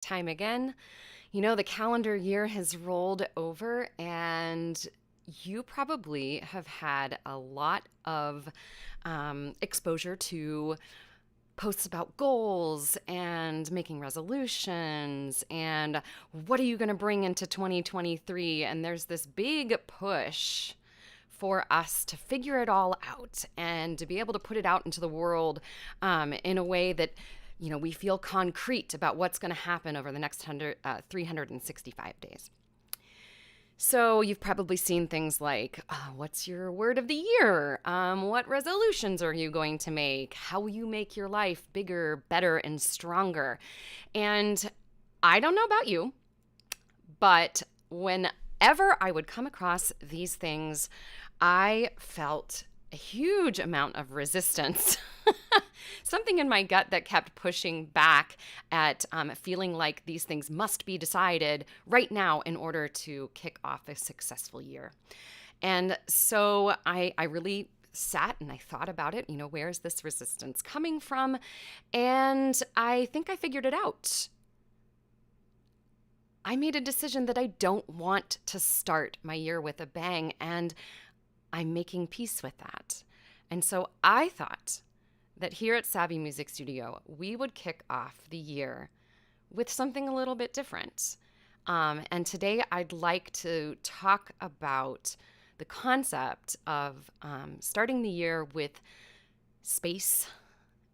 Time again. The calendar year has rolled over, and you probably have had a lot of exposure to posts about goals and making resolutions and what are you going to bring into 2023. And there's this big push for us to figure it all out and to be able to put it out into the world in a way that we feel concrete about what's going to happen over the next 365 days. So you've probably seen things like, what's your word of the year? What resolutions are you going to make? How will you make your life bigger, better, and stronger? And I don't know about you, but whenever I would come across these things, I felt a huge amount of resistance. Something in my gut that kept pushing back at feeling like these things must be decided right now in order to kick off a successful year. And so I really sat and I thought about it. Where is this resistance coming from? And I think I figured it out. I made a decision that I don't want to start my year with a bang, and I'm making peace with that. And so I thought that here at Savvy Music Studio, we would kick off the year with something a little bit different. And today I'd like to talk about the concept of starting the year with space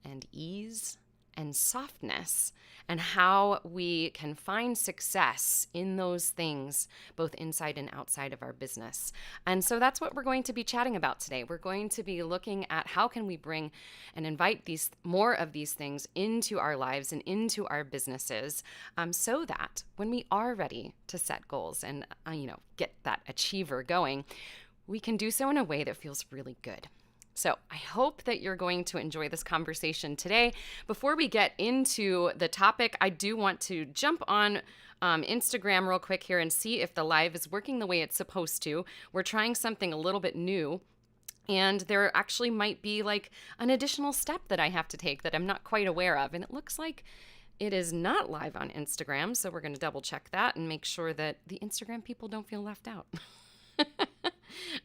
and ease and softness, and how we can find success in those things, both inside and outside of our business. And so that's what we're going to be chatting about today. We're going to be looking at how can we bring and invite more of these things into our lives and into our businesses, so that when we are ready to set goals and get that achiever going, we can do so in a way that feels really good. So I hope that you're going to enjoy this conversation today. Before we get into the topic, I do want to jump on Instagram real quick here and see if the live is working the way it's supposed to. We're trying something a little bit new, and there actually might be like an additional step that I have to take that I'm not quite aware of. And it looks like it is not live on Instagram, so we're going to double check that and make sure that the Instagram people don't feel left out.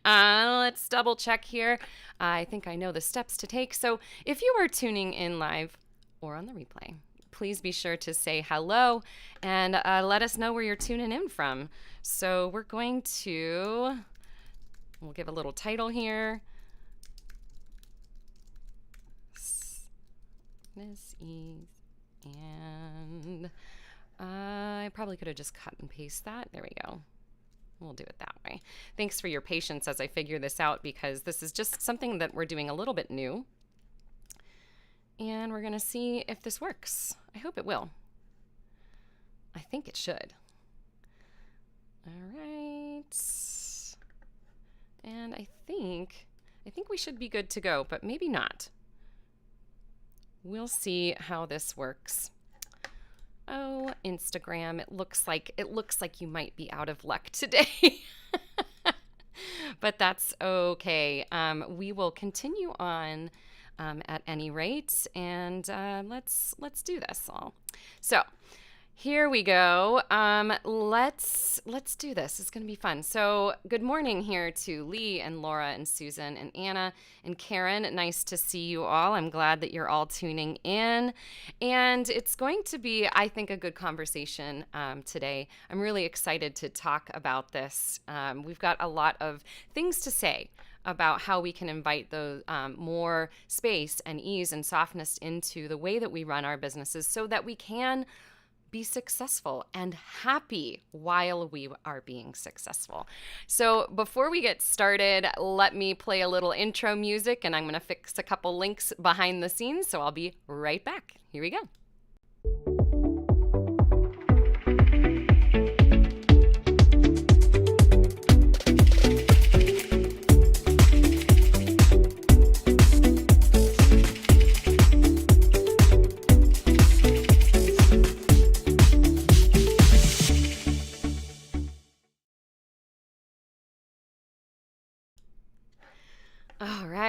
Let's double check here. I think I know the steps to take. So if you are tuning in live or on the replay, please be sure to say hello and let us know where you're tuning in from. So we'll give a little title here. This is, and I probably could have just cut and paste that. There we go. We'll do it that way. Thanks for your patience as I figure this out, because this is just something that we're doing a little bit new. And we're going to see if this works. I hope it will. I think it should. All right. And I think we should be good to go, but maybe not. We'll see how this works. Oh, Instagram, it looks like you might be out of luck today. But that's okay. We will continue on at any rate, and let's do this all. So here we go. Let's do this. It's going to be fun. So good morning here to Lee and Laura and Susan and Anna and Karen. Nice to see you all. I'm glad that you're all tuning in. And it's going to be, I think, a good conversation today. I'm really excited to talk about this. We've got a lot of things to say about how we can invite those more space and ease and softness into the way that we run our businesses so that we can be successful and happy while we are being successful. So before we get started, let me play a little intro music, and I'm going to fix a couple links behind the scenes. So I'll be right back. Here we go.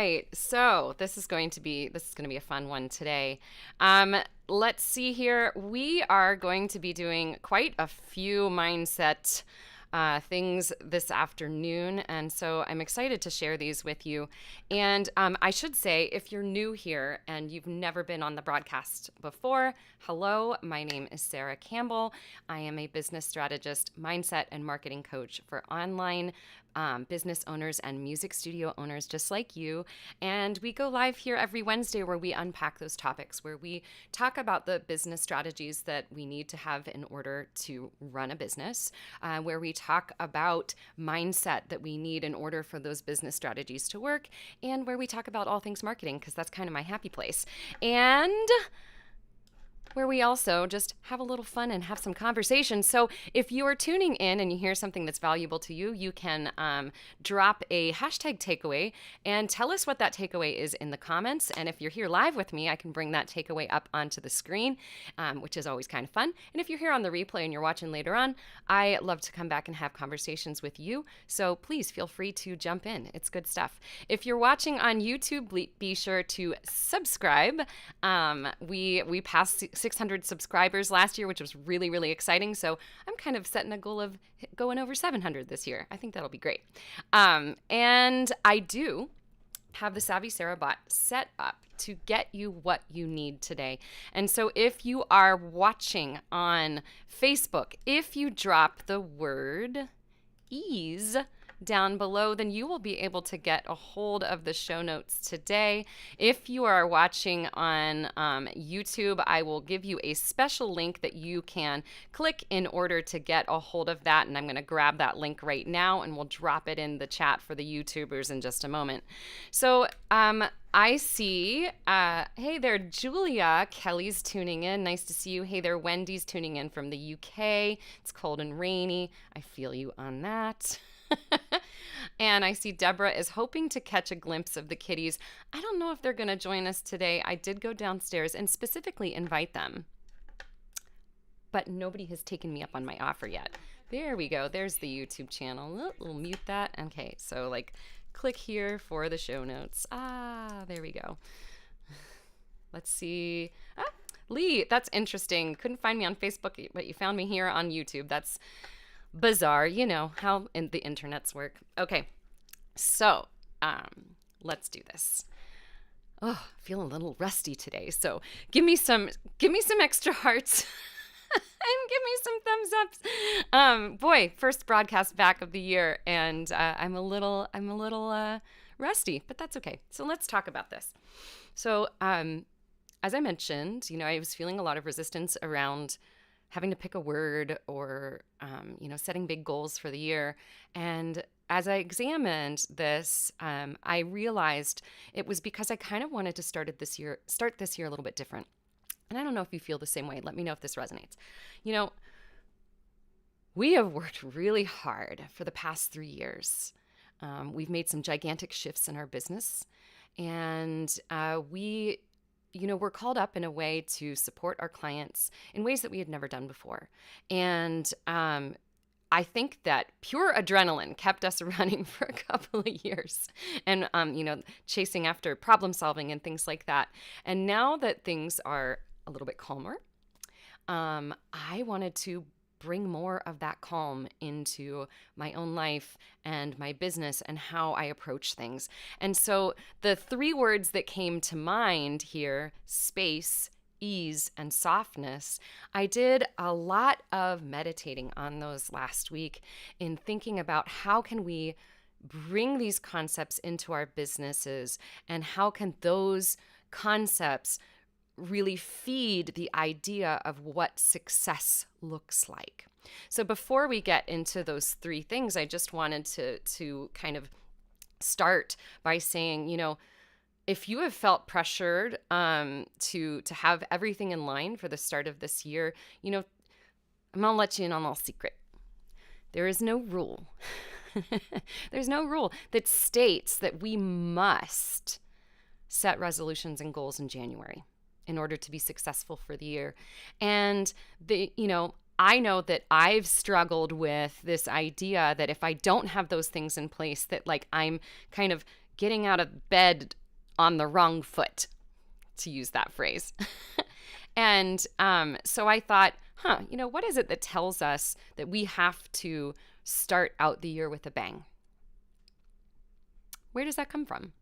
right. So this is going to be a fun one today. Let's see here. We are going to be doing quite a few mindset things this afternoon. And so I'm excited to share these with you. And I should say, if you're new here and you've never been on the broadcast before, hello, my name is Sara Campbell. I am a business strategist, mindset, and marketing coach for online business owners and music studio owners just like you. And we go live here every Wednesday where we unpack those topics, where we talk about the business strategies that we need to have in order to run a business, where we talk about mindset that we need in order for those business strategies to work, and where we talk about all things marketing, because that's kind of my happy place. And where we also just have a little fun and have some conversation. So if you are tuning in and you hear something that's valuable to you, you can drop a hashtag takeaway and tell us what that takeaway is in the comments. And if you're here live with me, I can bring that takeaway up onto the screen, which is always kind of fun. And if you're here on the replay and you're watching later on, I love to come back and have conversations with you. So please feel free to jump in. It's good stuff. If you're watching on YouTube, be sure to subscribe. We passed 600 subscribers last year, which was really, really exciting. So I'm kind of setting a goal of going over 700 this year. I think that'll be great. And I do have the Savvy Sara bot set up to get you what you need today. And so if you are watching on Facebook, if you drop the word ease down below, then you will be able to get a hold of the show notes today. If you are watching on YouTube, I will give you a special link that you can click in order to get a hold of that. And I'm going to grab that link right now and we'll drop it in the chat for the YouTubers in just a moment. So I see, hey there, Julia. Kelly's tuning in. Nice to see you. Hey there, Wendy's tuning in from the UK. It's cold and rainy. I feel you on that. And I see Deborah is hoping to catch a glimpse of the kitties. I don't know if they're going to join us today. I did go downstairs and specifically invite them, but nobody has taken me up on my offer yet. There we go. There's the YouTube channel. We'll mute that. Okay, so click here for the show notes. There we go. Let's see. Lee, that's interesting. Couldn't find me on Facebook, but you found me here on YouTube. That's bizarre. You know how the internets work. Okay, so let's do this. Oh, I feel a little rusty today, so give me some extra hearts and give me some thumbs ups. Boy, first broadcast back of the year, and I'm a little rusty, but that's okay. So let's talk about this. So as I mentioned, I was feeling a lot of resistance around having to pick a word or, setting big goals for the year. And as I examined this, I realized it was because I kind of wanted to start this year a little bit different. And I don't know if you feel the same way. Let me know if this resonates. We have worked really hard for the past 3 years. We've made some gigantic shifts in our business, and we're called up in a way to support our clients in ways that we had never done before. And I think that pure adrenaline kept us running for a couple of years and, chasing after problem solving and things like that. And now that things are a little bit calmer, I wanted to bring more of that calm into my own life and my business and how I approach things. And so the 3 words that came to mind here, space, ease, and softness, I did a lot of meditating on those last week in thinking about how can we bring these concepts into our businesses and how can those concepts really feed the idea of what success looks like. So before we get into those 3 things, I just wanted to kind of start by saying, if you have felt pressured to have everything in line for the start of this year, I'm gonna let you in on a little secret. There is no rule. There's no rule that states that we must set resolutions and goals in January in order to be successful for the year. And I know that I've struggled with this idea that if I don't have those things in place, that I'm kind of getting out of bed on the wrong foot, to use that phrase. And so I thought, what is it that tells us that we have to start out the year with a bang? Where does that come from?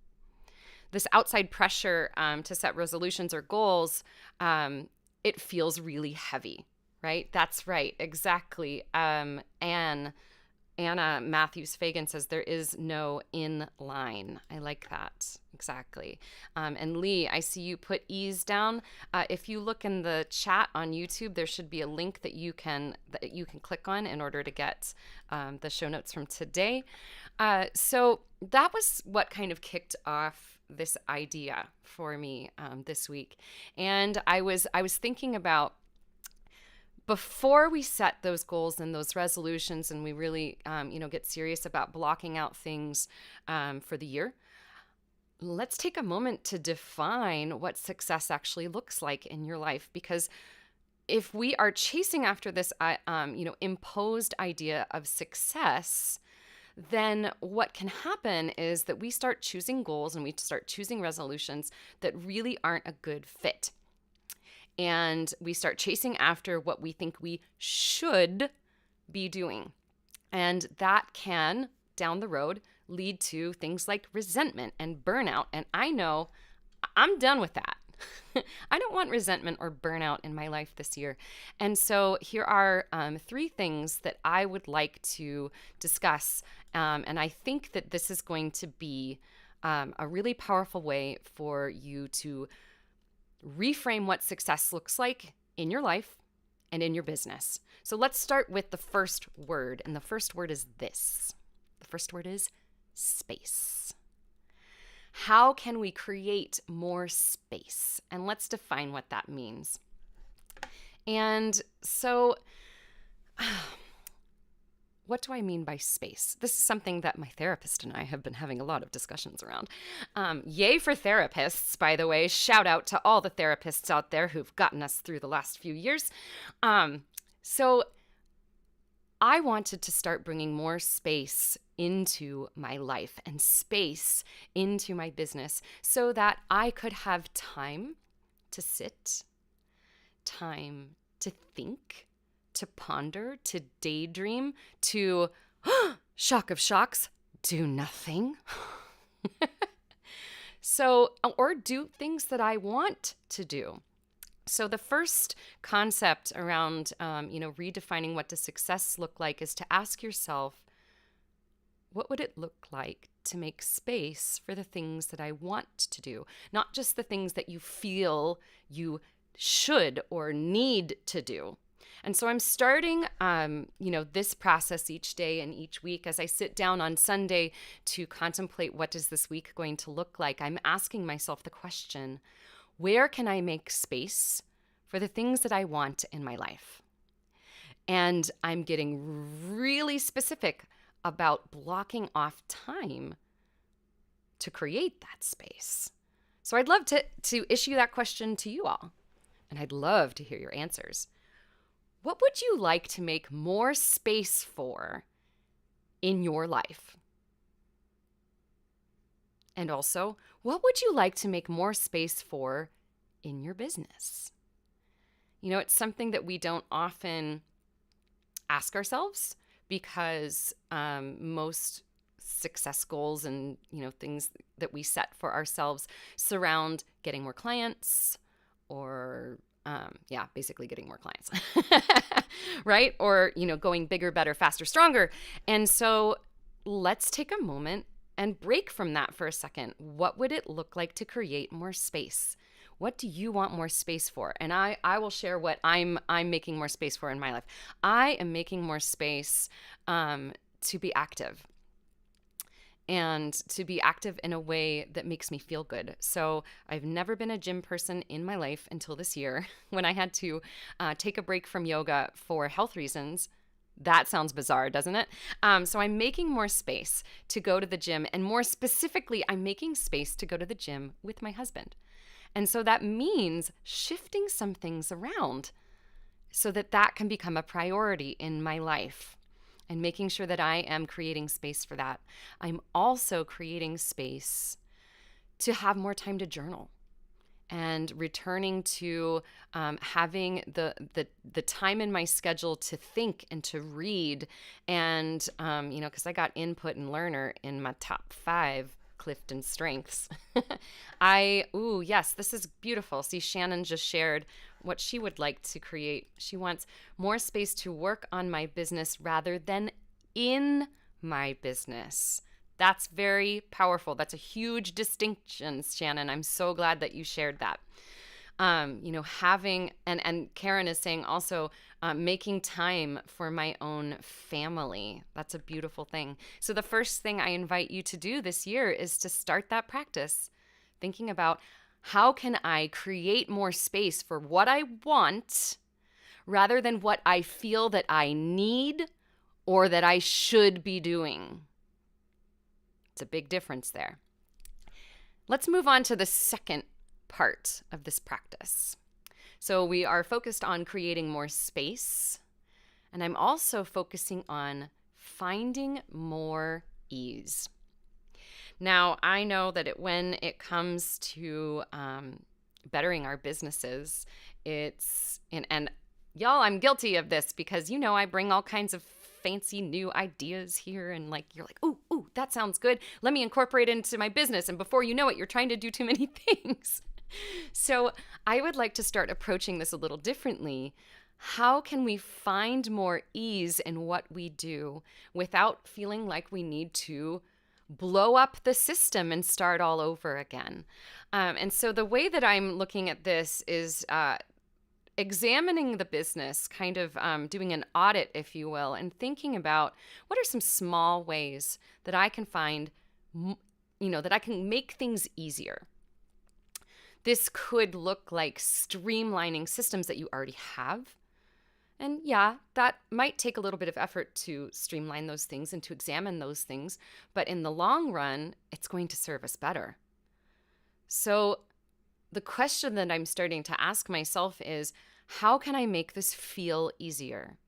This outside pressure to set resolutions or goals, it feels really heavy, right? That's right, exactly. Anna Matthews Fagan says there is no in line. I like that. Exactly. And Lee, I see you put ease down. If you look in the chat on YouTube, there should be a link that you can click on in order to get the show notes from today. So that was what kind of kicked off this idea for me this week. And I was thinking about, before we set those goals and those resolutions and we really, get serious about blocking out things for the year, let's take a moment to define what success actually looks like in your life. Because if we are chasing after this, imposed idea of success, then what can happen is that we start choosing goals and we start choosing resolutions that really aren't a good fit. And we start chasing after what we think we should be doing. And that can, down the road, lead to things like resentment and burnout. And I know I'm done with that. I don't want resentment or burnout in my life this year. And so here are 3 things that I would like to discuss. And I think that this is going to be a really powerful way for you to reframe what success looks like in your life and in your business. So let's start with the first word. And the first word is this. The first word is space. How can we create more space? And let's define what that means. And so what do I mean by space? This is something that my therapist and I have been having a lot of discussions around. Yay for therapists, by the way. Shout out to all the therapists out there who've gotten us through the last few years. So I wanted to start bringing more space into my life and space into my business so that I could have time to sit, time to think, to ponder, to daydream, to, shock of shocks, do nothing. Or do things that I want to do. So the first concept around, redefining what does success look like is to ask yourself, what would it look like to make space for the things that I want to do? Not just the things that you feel you should or need to do. And so I'm starting, this process each day and each week as I sit down on Sunday to contemplate what is this week going to look like. I'm asking myself the question, where can I make space for the things that I want in my life? And I'm getting really specific about blocking off time to create that space. So I'd love to issue that question to you all, and I'd love to hear your answers. What would you like to make more space for in your life? And also, what would you like to make more space for in your business? It's something that we don't often ask ourselves because most success goals and, things that we set for ourselves surround getting more clients or basically getting more clients, right? Or, going bigger, better, faster, stronger. And so let's take a moment and break from that for a second. What would it look like to create more space? What do you want more space for? And I will share what I'm making more space for in my life. I am making more space to be active. And to be active in a way that makes me feel good. So I've never been a gym person in my life until this year when I had to take a break from yoga for health reasons. That sounds bizarre, doesn't it? So I'm making more space to go to the gym. And more specifically, I'm making space to go to the gym with my husband. And so that means shifting some things around so that can become a priority in my life. and making sure that I am creating space for that. I'm also creating space to have more time to journal and returning to having the time in my schedule to think and to read. And, because I got input and learner in my top 5 Clifton strengths. Yes, this is beautiful. See, Shannon just shared what she would like to create. She wants more space to work on my business rather than in my business. That's very powerful. That's a huge distinction, Shannon. I'm so glad that you shared that. Having, and Karen is saying also, making time for my own family. That's a beautiful thing. So the first thing I invite you to do this year is to start that practice, thinking about how can I create more space for what I want rather than what I feel that I need or that I should be doing. It's a big difference there. Let's move on to the second part of this practice. So we are focused on creating more space, and I'm also focusing on finding more ease. Now, I know that when it comes to bettering our businesses, and y'all, I'm guilty of this because, I bring all kinds of fancy new ideas here, and you're like, ooh, that sounds good. Let me incorporate it into my business. And before you know it, you're trying to do too many things. So I would like to start approaching this a little differently. How can we find more ease in what we do without feeling like we need to blow up the system and start all over again? And so the way that I'm looking at this is examining the business, kind of doing an audit, if you will, and thinking about what are some small ways that I can find, that I can make things easier. This could look like streamlining systems that you already have. And yeah, that might take a little bit of effort to streamline those things and to examine those things, but in the long run, it's going to serve us better. So the question that I'm starting to ask myself is, how can I make this feel easier?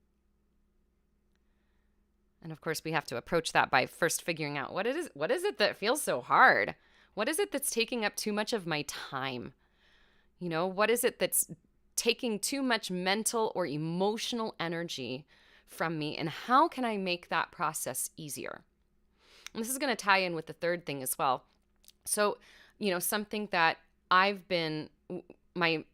And of course, we have to approach that by first figuring out what is it that feels so hard? What is it that's taking up too much of my time? What is it that's taking too much mental or emotional energy from me? And how can I make that process easier? And this is going to tie in with the third thing as well. So, something that I've been, my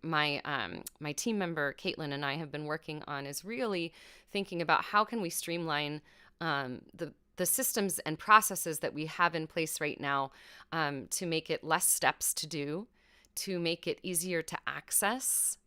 team member, Caitlin, and I have been working on is really thinking about how can we streamline the systems and processes that we have in place right now to make it less steps to do, to make it easier to access,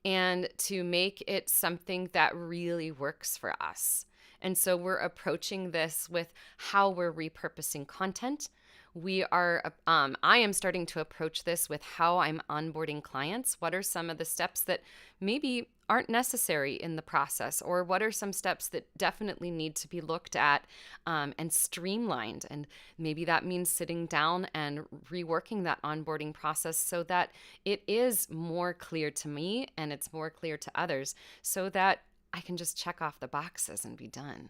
and to make it something that really works for us. And so we're approaching this with how we're repurposing content. I am starting to approach this with how I'm onboarding clients. What are some of the steps that maybe aren't necessary in the process? Or what are some steps that definitely need to be looked at and streamlined? And maybe that means sitting down and reworking that onboarding process so that it is more clear to me and it's more clear to others so that I can just check off the boxes and be done.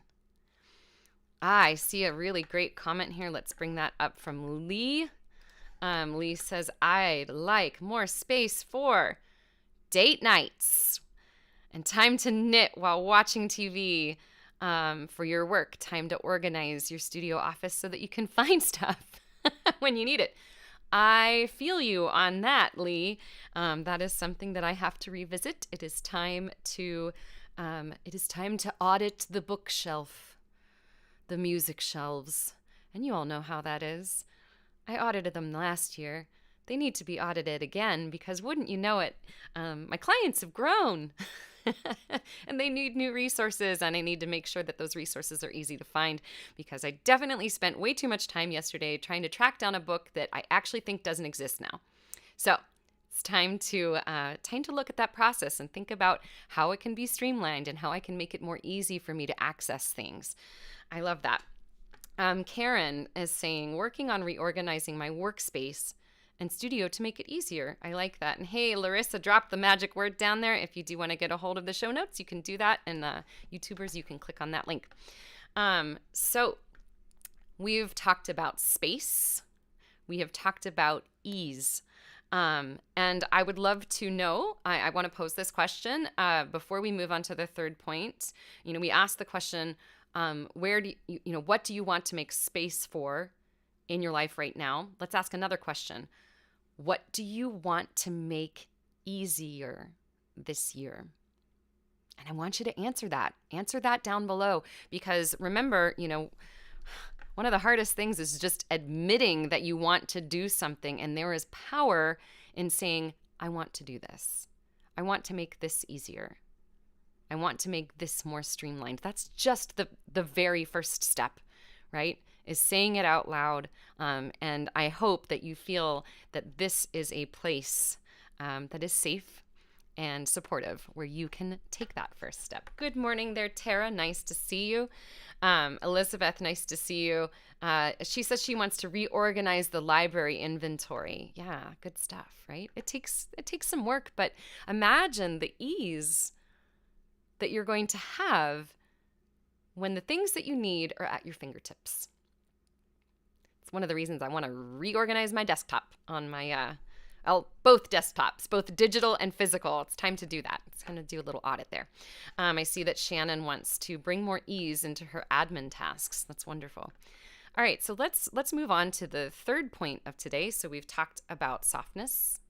I see a really great comment here. Let's bring that up from Lee. Lee says, I'd like more space for date nights and time to knit while watching TV for your work, time to organize your studio office so that you can find stuff when you need it. I feel you on that, Lee. That is something that I have to revisit. It is time to audit the bookshelf. The music shelves. And you all know how that is. I audited them last year. They need to be audited again because wouldn't you know it, my clients have grown and they need new resources, and I need to make sure that those resources are easy to find because I definitely spent way too much time yesterday trying to track down a book that I actually think doesn't exist now. So it's time to look at that process and think about how it can be streamlined and how I can make it more easy for me to access things. I love that. Karen is saying, working on reorganizing my workspace and studio to make it easier. I like that. And hey, Larissa dropped the magic word down there. If you do want to get a hold of the show notes, you can do that. And YouTubers, you can click on that link. So we've talked about space. We have talked about ease. And I would love to know, I want to pose this question before we move on to the third point. We asked the question, where do what do you want to make space for in your life right now? Let's ask another question. What do you want to make easier this year? And I want you to answer that. Answer that down below, because remember, one of the hardest things is just admitting that you want to do something, and there is power in saying, I want to do this. I want to make this easier. I want to make this more streamlined. That's just the very first step, right? Is saying it out loud. And I hope that you feel that this is a place that is safe and supportive, where you can take that first step. Good morning there, Tara. Nice to see you. Elizabeth, nice to see you. She says she wants to reorganize the library inventory. Yeah, good stuff, right? It takes some work, but imagine the ease that you're going to have when the things that you need are at your fingertips. It's one of the reasons I want to reorganize my desktop on my both desktops, both digital and physical. It's time to do that. It's going to do a little audit there. I see that Shannon wants to bring more ease into her admin tasks. That's wonderful. All right, so let's move on to the third point of today. So we've talked about softness.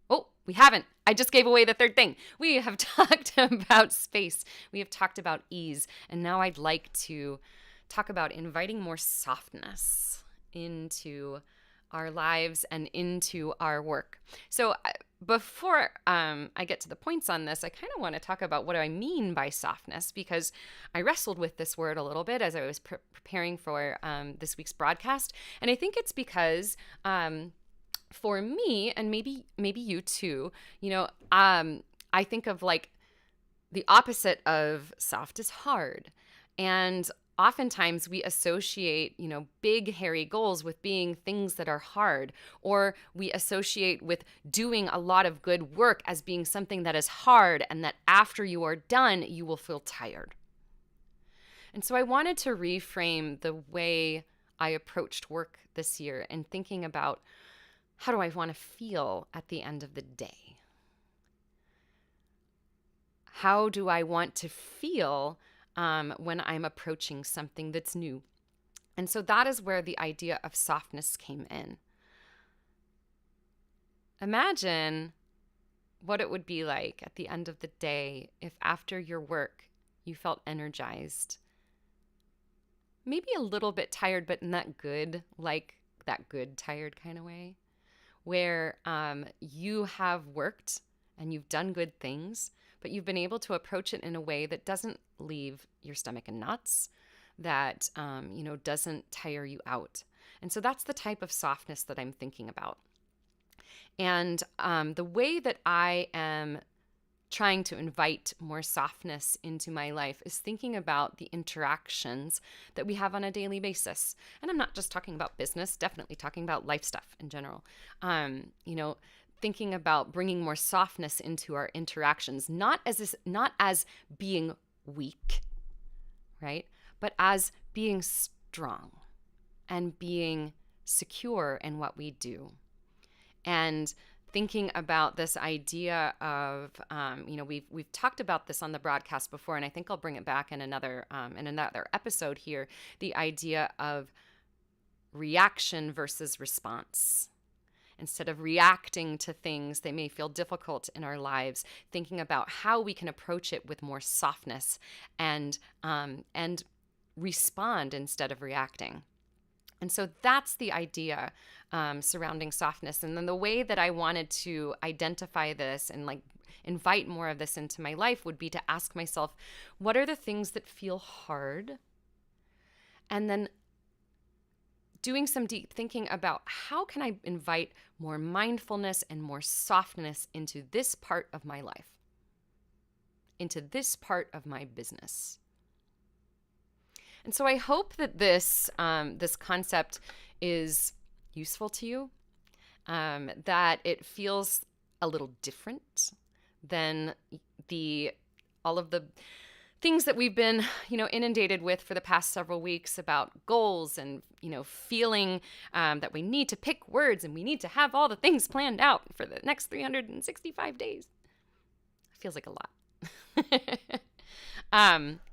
Oh, we haven't. I just gave away the third thing. We have talked about space. We have talked about ease. And now I'd like to talk about inviting more softness into our lives and into our work. So before I get to the points on this, I kind of want to talk about what do I mean by softness, because I wrestled with this word a little bit as I was preparing for this week's broadcast. And I think it's because for me, and maybe you too, I think of like the opposite of soft is hard. And oftentimes we associate, big, hairy goals with being things that are hard, or we associate with doing a lot of good work as being something that is hard and that after you are done, you will feel tired. And so I wanted to reframe the way I approached work this year and thinking about, how do I want to feel at the end of the day? How do I want to feel when I'm approaching something that's new? And so that is where the idea of softness came in. Imagine what it would be like at the end of the day if after your work you felt energized, maybe a little bit tired, but in that good, tired kind of way, where you have worked and you've done good things, but you've been able to approach it in a way that doesn't leave your stomach in knots, that doesn't tire you out. And so that's the type of softness that I'm thinking about. And the way that I am trying to invite more softness into my life is thinking about the interactions that we have on a daily basis. And I'm not just talking about business, definitely talking about life stuff in general. Thinking about bringing more softness into our interactions, not as being weak, right? But as being strong and being secure in what we do. And thinking about this idea of, we've talked about this on the broadcast before, and I think I'll bring it back in another episode here, the idea of reaction versus response. Instead of reacting to things that may feel difficult in our lives, thinking about how we can approach it with more softness and respond instead of reacting. And so that's the idea surrounding softness. And then the way that I wanted to identify this and invite more of this into my life would be to ask myself, what are the things that feel hard? And then doing some deep thinking about how can I invite more mindfulness and more softness into this part of my life, into this part of my business. And so I hope that this concept is useful to you, that it feels a little different than all of the things that we've been, inundated with for the past several weeks about goals and, feeling that we need to pick words and we need to have all the things planned out for the next 365 days. Feels like a lot.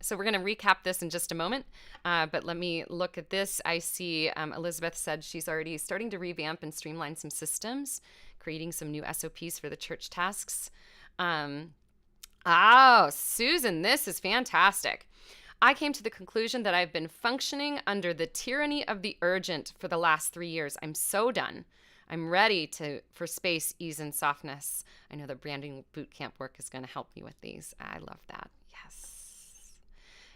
So we're going to recap this in just a moment, but let me look at this. I see Elizabeth said she's already starting to revamp and streamline some systems, creating some new SOPs for the church tasks. Susan, this is fantastic. I came to the conclusion that I've been functioning under the tyranny of the urgent for the last 3 years. I'm so done. I'm ready for space, ease, and softness. I know the branding bootcamp work is going to help me with these. I love that. Yes.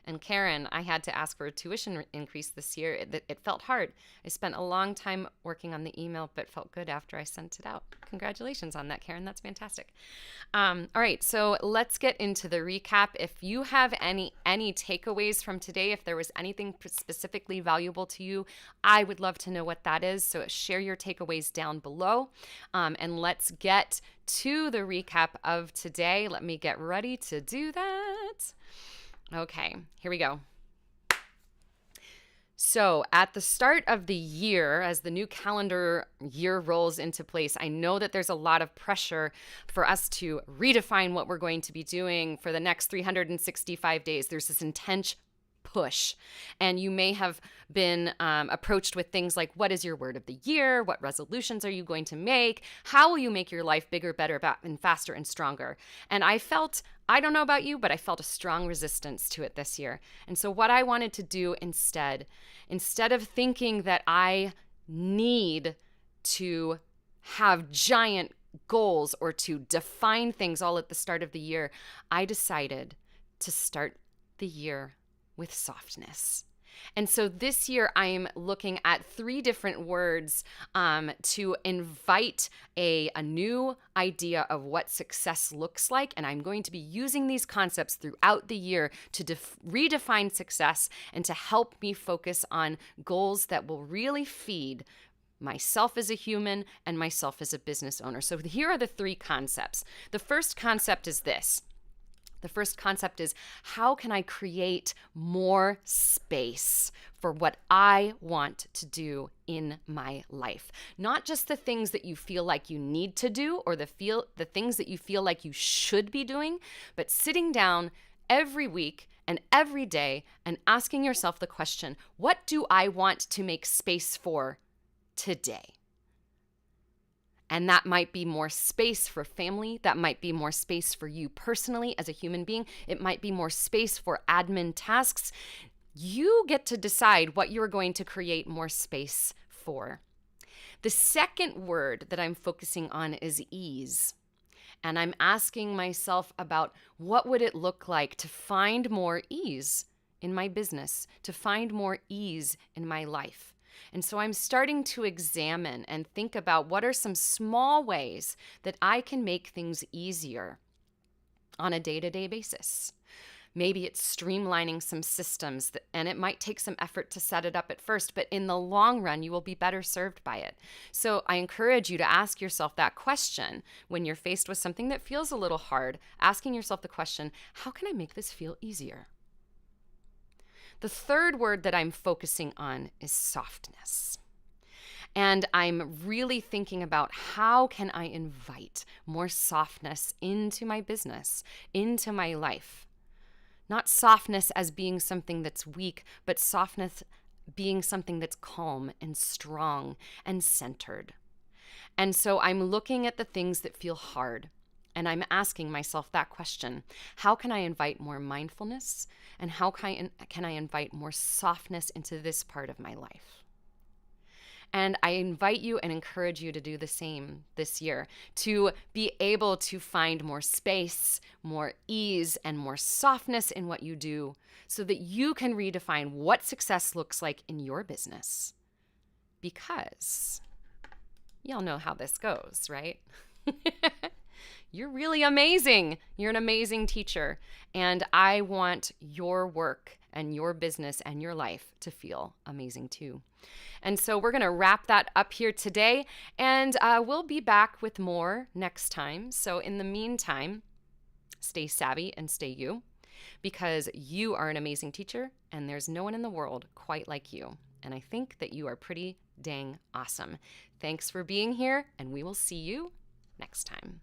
And Karen, I had to ask for a tuition increase this year. It felt hard. I spent a long time working on the email, but felt good after I sent it out. Congratulations on that, Karen. That's fantastic. All right, so let's get into the recap. If you have any takeaways from today, if there was anything specifically valuable to you, I would love to know what that is. So share your takeaways down below, and let's get to the recap of today. Let me get ready to do that. Okay, here we go. So at the start of the year, as the new calendar year rolls into place, I know that there's a lot of pressure for us to redefine what we're going to be doing for the next 365 days. There's this intense push. And you may have been approached with things like, what is your word of the year? What resolutions are you going to make? How will you make your life bigger, better, and faster and stronger? And I don't know about you, but I felt a strong resistance to it this year. And so what I wanted to do instead of thinking that I need to have giant goals or to define things all at the start of the year, I decided to start the year with softness. And so this year I am looking at 3 different words to invite a new idea of what success looks like. And I'm going to be using these concepts throughout the year to redefine success and to help me focus on goals that will really feed myself as a human and myself as a business owner. So here are the 3 concepts. The first concept is this. The first concept is, how can I create more space for what I want to do in my life? Not just the things that you feel like you need to do or the things that you feel like you should be doing, but sitting down every week and every day and asking yourself the question, what do I want to make space for today? And that might be more space for family. That might be more space for you personally as a human being. It might be more space for admin tasks. You get to decide what you're going to create more space for. The second word that I'm focusing on is ease. And I'm asking myself about what would it look like to find more ease in my business, to find more ease in my life. And so I'm starting to examine and think about what are some small ways that I can make things easier on a day-to-day basis. Maybe it's streamlining some systems, and it might take some effort to set it up at first, but in the long run, you will be better served by it. So I encourage you to ask yourself that question when you're faced with something that feels a little hard, asking yourself the question, how can I make this feel easier? The third word that I'm focusing on is softness. And I'm really thinking about how can I invite more softness into my business, into my life. Not softness as being something that's weak, but softness being something that's calm and strong and centered. And so I'm looking at the things that feel hard. And I'm asking myself that question, how can I invite more mindfulness and how can I invite more softness into this part of my life? And I invite you and encourage you to do the same this year, to be able to find more space, more ease, and more softness in what you do so that you can redefine what success looks like in your business. Because y'all know how this goes, right? You're really amazing. You're an amazing teacher. And I want your work and your business and your life to feel amazing too. And so we're going to wrap that up here today. And we'll be back with more next time. So in the meantime, stay savvy and stay you. because you are an amazing teacher and there's no one in the world quite like you. And I think that you are pretty dang awesome. Thanks for being here, and we will see you next time.